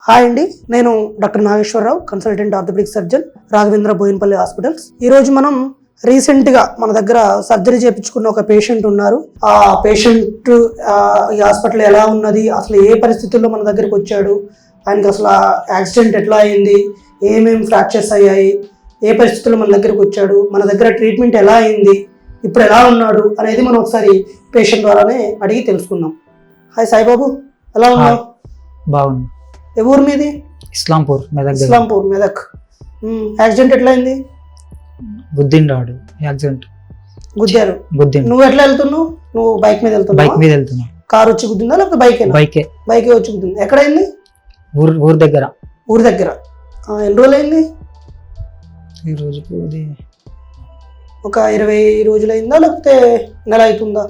Hi అండి, నేను doctor Nageswara Rao, consultant orthopaedic surgeon, Raghavendra Boinapalli hospitals. ఈరోజు మనం రీసెంట్గా మన దగ్గర సర్జరీ చేయించుకున్న ఒక పేషెంట్ ఉన్నారు. ఆ పేషెంట్ ఈ హాస్పిటల్ ఎలా ఉన్నది, అసలు ఏ పరిస్థితుల్లో మన దగ్గరికి వచ్చాడు, ఆయనకి అసలు యాక్సిడెంట్ ఎట్లా అయింది, ఏమేమి ఫ్రాక్చర్స్ అయ్యాయి, ఏ పరిస్థితుల్లో మన దగ్గరికి వచ్చాడు, మన దగ్గర ట్రీట్మెంట్ ఎలా అయింది, ఇప్పుడు ఎలా ఉన్నాడు అనేది మనం ఒకసారి పేషెంట్ ద్వారానే అడిగి తెలుసుకుందాం. హాయ్ సాయిబాబు, ఎలా ఉన్నావు? బాగుంది. ఏ ఊరు మీది? ఇస్లాంపూర్, మెదక్. ఇస్లాంపూర్, మెదక్. యాక్సిడెంట్ ఎట్లా అయింది? గుద్దిండాడు యాక్సిడెంట్. గుద్దారు? గుద్దిండు. నువ్వు ఎట్లా వెళ్తున్నావు? నువ్వు బైక్ మీద వెళ్తున్నావు? బైక్ మీద వెళ్తున్నా. కార్ వచ్చి గుద్దిందా లేకపోతే బైకే? బైకే. బైకే వచ్చి గుద్దింది. ఎక్కడైంది? ఊరు దగ్గర. ఊరి దగ్గర. ఎన్ని రోజులు అయింది? ఈ రోజుకు ఒక 20 రోజులు అయిందా లేకపోతే నెల అవుతుందా?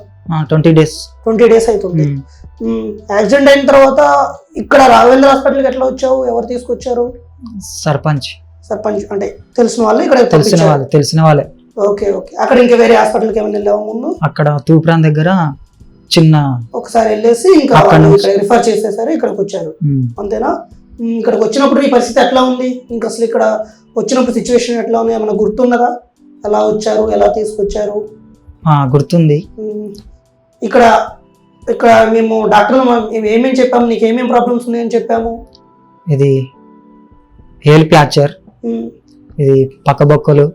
20 డేస్. 20 డేస్ అవుతుంది. యాక్సిడెంట్ అయిన తర్వాత ఇక్కడ రాఘవేంద్ర హాస్పిటల్కి ఎట్లా వచ్చావు? ఎవరు తీసుకొచ్చారు? సర్పంచ్ అంటే తెలిసిన వాళ్ళు ఇక్కడ తెలిసిన వాళ్ళే. Okay okay. అక్కడ ఇంకా వేరే హాస్పిటల్కి ఏమైనా వెళ్ళావు ముందు? అక్కడ తూప్రాన్ దగ్గర చిన్న ఒకసారి వెళ్ళేసి ఇంకా రిఫర్ చేసేసారు, ఇక్కడికి వచ్చారు, అంతేనా? ఇక్కడికి వచ్చినప్పుడు ఈ పరిస్థితి ఎట్లా ఉంది? ఇంకా అసలు ఇక్కడ వచ్చినప్పుడు సిచ్యువేషన్ ఎట్లా ఉంది? ఏమైనా గుర్తున్నదా? ఎలా వచ్చారు, ఎలా తీసుకొచ్చారు? గుర్తుంది. ఇక్కడ ఇక్కడ మేము డాక్టర్లు ఏమేమి చెప్పాము, నీకు ఏమేమి ప్రాబ్లమ్స్ ఉన్నాయని చెప్పాము? ఇది హేల్ ఫ్రాక్చర్, ఇది పక్క బొక్కలు,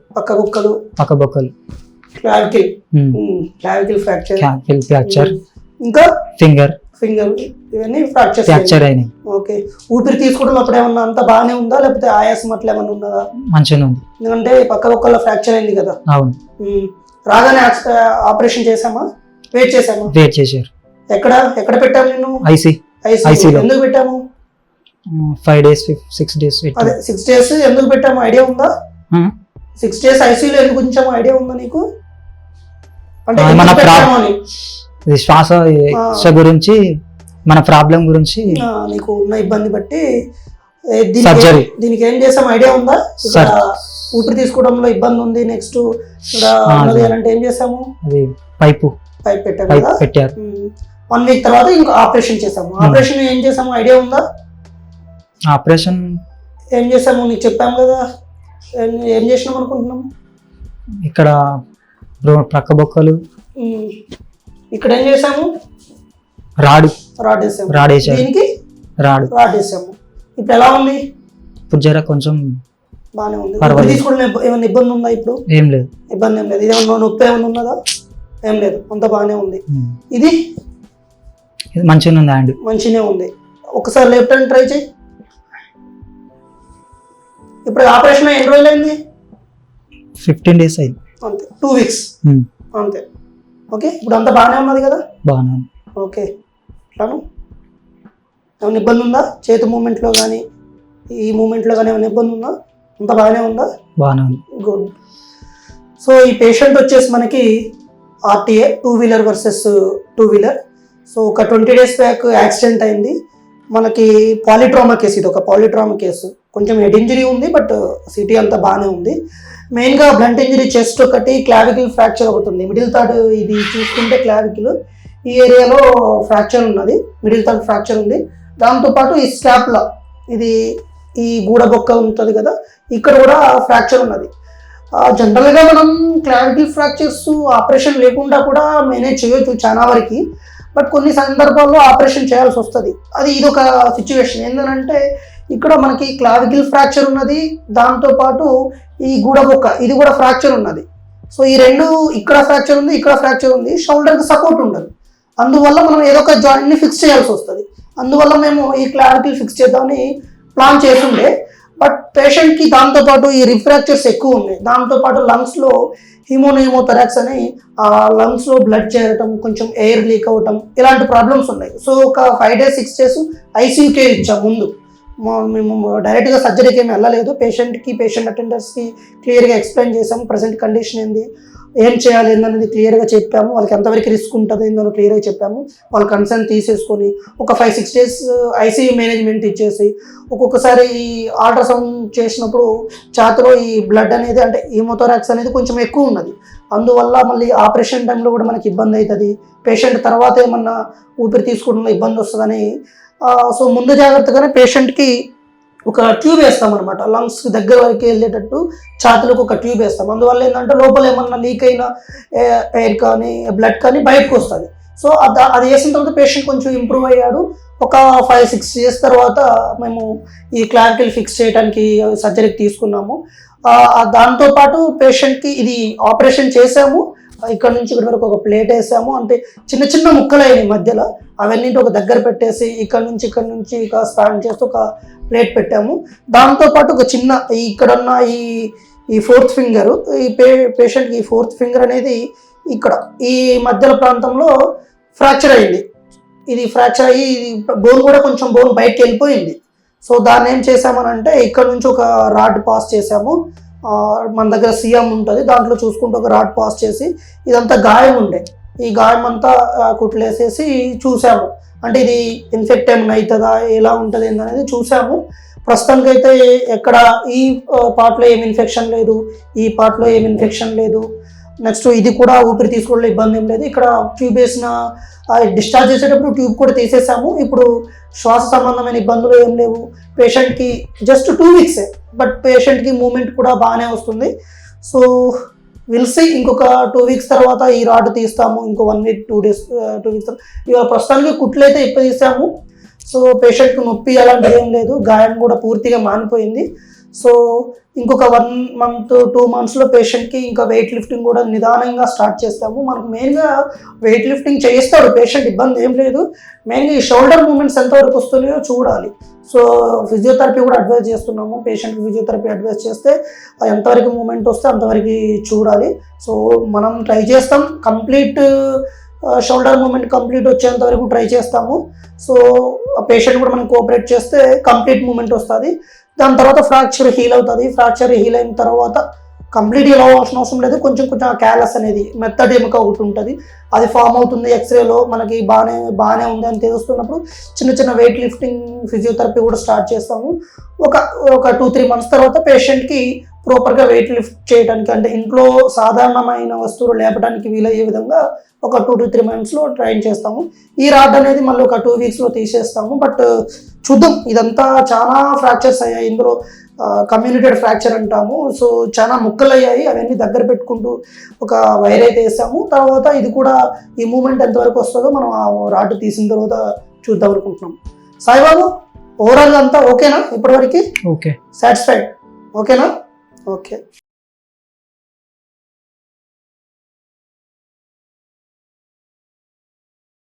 క్లావికిల్ ఫ్రాక్చర్, ఇంకా ఫింగర్ ఇవన్నీ ఫ్రాక్చర్ అయినాయి. ఓకే. ఊపిరి తీసుకోవడం అప్పుడు ఏమన్నా అంత బాగానే ఉందా లేకపోతే ఆయాసం అట్లా ఏమన్నా ఉన్నదా? మంచిగా ఉంది. ఎందుకంటే పక్క బొక్కల్లో ఫ్రాక్చర్ అయింది కదా. అవును. రాగానే ఆపరేషన్ చేసామా? వెయిట్ చేశారు. ఎక్కడ పెట్టాము నేను? ఐసీలో. ఎందుకు పెట్టాము? 5 days 6 days. అదే 6 days ఎందుకు పెట్టాము ఐడియా ఉందా? 6 days ఐసీలో ఎందుకు ఉంచాము ఐడియా ఉందా నీకు? అంటే శ్వాస గురించి, మన ప్రాబ్లం గురించి, నీకు ఉన్న ఇబ్బంది బట్టి సర్జరీ. దీనికి ఏం చేసాం ఐడియా ఉందా? ఊపిరి తీసుకోవడంలో ఇబ్బంది ఉంది, నెక్స్ట్ అంటే ఏం చేసాము? అది పైప్ పెట్టారు. 1 week తర్వాత ఇంకా ఆపరేషన్ చేసాము. ఆపరేషన్ ఏం చేసాము ఐడియా ఉందా? ఆపరేషన్ ఏం చేసాము నీకు చెప్పాము కదా. ఏం చేసినాం అనుకుంటున్నాము? ఇక్కడ ప్రక్క బొక్కలు. ఇక్కడ ఏం చేసాము? రాడ్ వేసాము. దీనికి రాడ్ వేసాము. ఇప్పుడు ఎలా ఉంది? ఇప్పుడు జర కొంచెం బాగానే ఉంది. తీసుకోవడం ఏమైనా ఇబ్బంది ఉందా? ఇప్పుడు ఏం లేదు, ఇబ్బంది ఏం లేదు. ఇదేమన్నా నొప్పి ఏమైనా ఉన్నదా? ఏం లేదు, అంత బాగానే ఉంది. ఇది మంచిగానే ఉంది. హ్యాండ్ మంచిగానే ఉంది. ఒకసారి లెఫ్ట్ హ్యాండ్ ట్రై చేయి. ఇప్పుడు ఆపరేషన్ ఎన్ని రోజులు అయింది? 15 days అయింది. అంతే, 2 weeks అంతే. ఓకే. ఇప్పుడు అంతా బాగానే ఉన్నది కదా? బాగానే ఉంది. ఓకే. అట్లాను ఏమైనా ఇబ్బంది ఉందా? చేతి మూమెంట్లో కానీ ఈ మూమెంట్లో కానీ ఏమైనా ఇబ్బంది ఉందా? అంతా బాగానే ఉందా? బాగానే ఉంది. గుడ్. సో ఈ పేషెంట్ వచ్చేసి మనకి RTA, 2-wheeler versus 2-wheeler. So ఒక 20 days బ్యాక్ యాక్సిడెంట్ అయింది. మనకి పాలిట్రామా కేసు, ఇది ఒక పాలిట్రామా కేసు. కొంచెం హెడ్ ఇంజరీ ఉంది, బట్ సిటీ అంతా బాగానే ఉంది. మెయిన్గా బ్లంట్ ఇంజరీ చెస్ట్ ఒకటి, క్లావికిల్ ఫ్రాక్చర్ ఒకటి ఉంది. మిడిల్ థర్డ్ ఇది చూసుకుంటే క్లావికిల్ ఈ ఏరియాలో ఫ్రాక్చర్ ఉన్నది, మిడిల్ థర్డ్ ఫ్రాక్చర్ ఉంది. దాంతోపాటు ఈ స్కాప్లా, ఇది ఈ గూడబొక్క ఉంటుంది కదా, ఇక్కడ కూడా ఫ్రాక్చర్ ఉన్నది. జనరల్గా మనం క్లావికిల్ ఫ్రాక్చర్స్ ఆపరేషన్ లేకుండా కూడా మేనేజ్ చేయొచ్చు చాలా వరకు, బట్ కొన్ని సందర్భాల్లో ఆపరేషన్ చేయాల్సి వస్తుంది. ఇదొక సిచ్యువేషన్. ఏంటంటే ఇక్కడ మనకి క్లావికిల్ ఫ్రాక్చర్ ఉన్నది, దాంతోపాటు ఈ గూడబొక్క ఇది కూడా ఫ్రాక్చర్ ఉన్నది. సో ఈ రెండు, ఇక్కడ ఫ్రాక్చర్ ఉంది, ఇక్కడ ఫ్రాక్చర్ ఉంది, షోల్డర్కి సపోర్ట్ ఉండదు. అందువల్ల మనం ఏదో ఒక జాయింట్ని ఫిక్స్ చేయాల్సి వస్తుంది. అందువల్ల మేము ఈ క్లావికిల్ ఫిక్స్ చేద్దామని ప్లాన్ చేస్తుండే, బట్ పేషెంట్కి దాంతోపాటు ఈ రిఫ్రాక్చర్స్ ఎక్కువ ఉన్నాయి. దాంతోపాటు లంగ్స్లో హిమోథొరాక్స్ అని లంగ్స్లో బ్లడ్ చేరటం, కొంచెం ఎయిర్ లీక్ అవ్వటం, ఇలాంటి ప్రాబ్లమ్స్ ఉన్నాయి. సో ఒక 5 days 6 days ఐసీయూకే ఇచ్చాం. ముందు మేము డైరెక్ట్గా సర్జరీకి ఏమి వెళ్ళలేదు. పేషెంట్ అటెండర్స్కి క్లియర్గా ఎక్స్ప్లెయిన్ చేసాము, ప్రజెంట్ కండిషన్ ఏంది, ఏం చేయాలి ఏందనేది క్లియర్గా చెప్పాము. వాళ్ళకి ఎంతవరకు రిస్క్ ఉంటుంది ఏందని క్లియర్గా చెప్పాము. వాళ్ళ కన్సర్న్ తీసేసుకొని ఒక 5-6 days ఐసీయూ మేనేజ్మెంట్ ఇచ్చేసి, ఒక్కొక్కసారి ఈ అల్ట్రాసౌండ్ చేసినప్పుడు ఛాతీలో ఈ బ్లడ్ అనేది, అంటే హిమోథొరాక్స్ అనేది కొంచెం ఎక్కువ ఉన్నది. అందువల్ల మళ్ళీ ఆపరేషన్ టైంలో కూడా మనకి ఇబ్బంది అవుతుంది. పేషెంట్ తర్వాత ఏమన్నా ఊపిరి తీసుకోవడంలో ఇబ్బంది వస్తుందని సో ముందు జాగ్రత్తగానే పేషెంట్కి ఒక ట్యూబ్ వేస్తాం అనమాట, లంగ్స్ దగ్గర వరకు వెళ్ళేటట్టు ఛాతీలకు ఒక ట్యూబ్ వేస్తాం. అందువల్ల ఏంటంటే లోపల ఏమన్నా లీక్ అయిన ఎయిర్ కానీ బ్లడ్ కానీ బయటకు వస్తుంది. సో అది వేసిన తర్వాత పేషెంట్ కొంచెం ఇంప్రూవ్ అయ్యాడు. ఒక 5-6 డేస్ తర్వాత మేము ఈ క్లారికల్ ఫిక్స్ చేయడానికి సర్జరీకి తీసుకున్నాము. దాంతోపాటు పేషెంట్కి ఇది ఆపరేషన్ చేసాము, ఇక్కడ నుంచి ఇక్కడ వరకు ఒక ప్లేట్ వేసాము, అంటే చిన్న చిన్న ముక్కలు అయినాయి మధ్యలో, అవన్నీ ఒక దగ్గర పెట్టేసి ఇక్కడ నుంచి ఇక స్పాన్ చేస్తూ ఒక ప్లేట్ పెట్టాము. దాంతోపాటు ఒక చిన్న ఇక్కడున్న ఈ 4th ఫింగర్, ఈ పేషెంట్కి ఈ 4th ఫింగర్ అనేది ఇక్కడ ఈ మధ్యల ప్రాంతంలో ఫ్రాక్చర్ అయింది. ఇది ఫ్రాక్చర్ అయ్యి బోన్ కూడా కొంచెం బోన్ బయటకు వెళ్ళిపోయింది. సో దాన్ని ఏం చేసామనంటే ఇక్కడ నుంచి ఒక రాడ్ పాస్ చేసాము. మన దగ్గర సీఎం ఉంటుంది, దాంట్లో చూసుకుంటూ ఒక రాడ్ పాస్ చేసి ఇదంతా గాయం ఉండే ఈ గాయం అంతా కుట్లేసేసి చూసాము, అంటే ఇది ఇన్ఫెక్ట్ ఏమైనా అవుతుందా, ఎలా ఉంటుంది అనేది చూసాము. ప్రస్తుతానికి అయితే ఎక్కడ ఈ పార్ట్లో ఏమి ఇన్ఫెక్షన్ లేదు, ఈ పార్ట్లో ఏమి ఇన్ఫెక్షన్ లేదు. నెక్స్ట్ ఇది కూడా ఊపిరి తీసుకోవడంలో ఇబ్బంది ఏం లేదు. ఇక్కడ ట్యూబ్ వేసిన డిశ్చార్జ్ చేసేటప్పుడు ట్యూబ్ కూడా తీసేసాము. ఇప్పుడు శ్వాస సంబంధమైన ఇబ్బందులు ఏం లేవు. పేషెంట్కి జస్ట్ 2 వీక్సే, బట్ పేషెంట్కి మూమెంట్ కూడా బాగానే వస్తుంది. సో విల్ సీ, ఇంకొక 2 వీక్స్ తర్వాత ఈ రాడ్ తీస్తాము, ఇంకో 1 వీక్ 2 డేస్ 2 వీక్స్. ఇవాళ ప్రస్తుతానికి కుట్లు అయితే తీసాము. సో పేషెంట్కి నొప్పి అలాంటిది ఏం లేదు, గాయం కూడా పూర్తిగా మానిపోయింది. సో ఇంకొక 1 మంత్ 2 మంత్స్లో పేషెంట్కి ఇంకా వెయిట్ లిఫ్టింగ్ కూడా నిదానంగా స్టార్ట్ చేస్తాము. మనకు మెయిన్గా వెయిట్ లిఫ్టింగ్ చేయిస్తాడు పేషెంట్, ఇబ్బంది ఏం లేదు. మెయిన్గా ఈ షోల్డర్ మూమెంట్స్ ఎంతవరకు వస్తున్నాయో చూడాలి. సో ఫిజియోథెరపీ కూడా అడ్వైజ్ చేస్తున్నాము, పేషెంట్కి ఫిజియోథెరపీ అడ్వైజ్ చేస్తే ఎంతవరకు మూమెంట్ వస్తే అంతవరకు చూడాలి. సో మనం ట్రై చేస్తాం, కంప్లీట్ షోల్డర్ మూమెంట్ కంప్లీట్ వచ్చేంత వరకు ట్రై చేస్తాము. సో పేషెంట్ కూడా మనం కోఆపరేట్ చేస్తే కంప్లీట్ మూమెంట్ వస్తుంది. దాని తర్వాత ఫ్రాక్చర్ హీల్ అవుతుంది. ఫ్రాక్చర్ హీల్ అయిన తర్వాత కంప్లీట్ ఇలా అవ్వాల్సిన అవసరం లేదు, కొంచెం క్యాలస్ అనేది మెత్తడ్ ఎముక ఒకటి ఉంటుంది, అది ఫామ్ అవుతుంది. ఎక్స్రేలో మనకి బాగానే ఉంది అని తెలుస్తున్నప్పుడు చిన్న వెయిట్ లిఫ్టింగ్ ఫిజియోథెరపీ కూడా స్టార్ట్ చేస్తాము. ఒక 2-3 మంత్స్ తర్వాత పేషెంట్కి ప్రాపర్గా వెయిట్ లిఫ్ట్ చేయడానికి, అంటే ఇంట్లో సాధారణమైన వస్తువులు లేపడానికి వీలయ్యే విధంగా ఒక 2-3 మంత్స్లో ట్రైన్ చేస్తాము. ఈ రాడ్ అనేది మళ్ళీ ఒక 2 వీక్స్లో తీసేస్తాము. బట్ చూద్దాం, ఇదంతా చాలా ఫ్రాక్చర్స్ అయ్యాయి, ఇందులో కమ్యూనిటెడ్ ఫ్రాక్చర్ అంటాము. సో చాలా ముక్కలు అయ్యాయి, అవన్నీ దగ్గర పెట్టుకుంటూ ఒక వైర్ అయితే వేసాము. తర్వాత ఇది కూడా ఈ మూమెంట్ ఎంతవరకు వస్తుందో మనం ఆ రాడ్ తీసిన తర్వాత చూద్దాం అనుకుంటున్నాం. సాయిబాబు, ఓవరాల్ అంతా ఓకేనా ఇప్పటివరకు? Okay, satisfied? ఓకేనా? ఓకే.